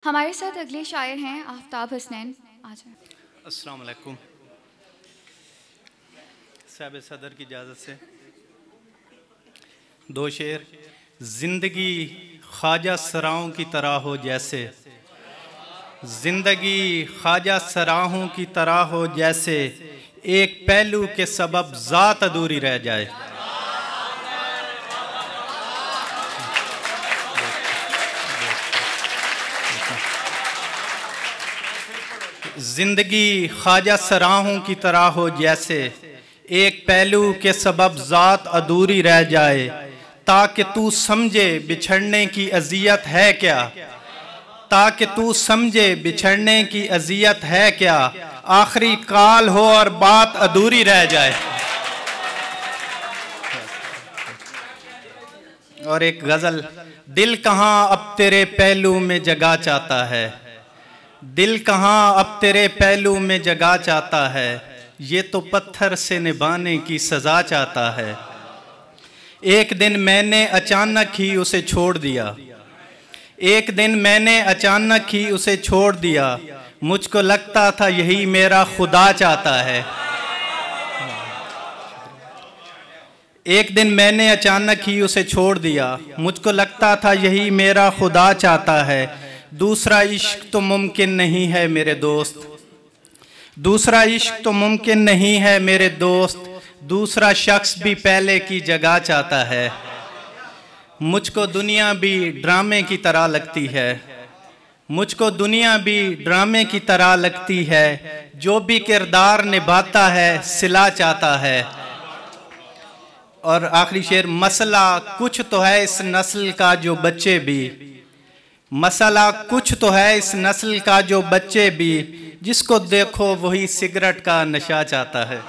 ہمارے ساتھ اگلے شاعر ہیں آفتاب حسنین. آ جائیں. السلام علیکم. صاحب صدر کی اجازت سے دو شعر. زندگی خواجہ سراہوں کی طرح ہو جیسے، زندگی خواجہ سراہوں کی طرح ہو جیسے، ایک پہلو کے سبب ذات ادھوری رہ جائے. زندگی خواجہ سراہوں کی طرح ہو جیسے، ایک پہلو کے سبب ذات ادھوری رہ جائے، تاکہ تو سمجھے بچھڑنے کی اذیت ہے کیا، تاکہ تو سمجھے بچھڑنے کی اذیت ہے کیا، آخری کال ہو اور بات ادھوری رہ جائے. اور ایک غزل. دل کہاں اب تیرے پہلو میں جگہ چاہتا ہے، دل کہاں اب تیرے پہلو میں جگہ چاہتا ہے، یہ تو پتھر سے نبھانے کی سزا چاہتا ہے. ایک دن میں نے اچانک ہی اسے چھوڑ دیا، ایک دن میں نے اچانک ہی اسے چھوڑ دیا، مجھ کو لگتا تھا یہی میرا خدا چاہتا ہے. ایک دن میں نے اچانک ہی اسے چھوڑ دیا، مجھ کو لگتا تھا یہی میرا خدا چاہتا ہے. دوسرا عشق تو ممکن نہیں ہے میرے دوست، دوسرا عشق تو ممکن نہیں ہے میرے دوست، دوسرا شخص بھی پہلے کی جگہ چاہتا ہے. مجھ کو دنیا بھی ڈرامے کی طرح لگتی ہے، مجھ کو دنیا بھی ڈرامے کی طرح لگتی ہے، جو بھی کردار نبھاتا ہے صلہ چاہتا ہے. اور آخری شعر. مسئلہ کچھ تو ہے اس نسل کا جو بچے بھی، مسئلہ کچھ تو ہے اس نسل کا جو بچے بھی، جس کو دیکھو وہی سگریٹ کا نشہ چاہتا ہے.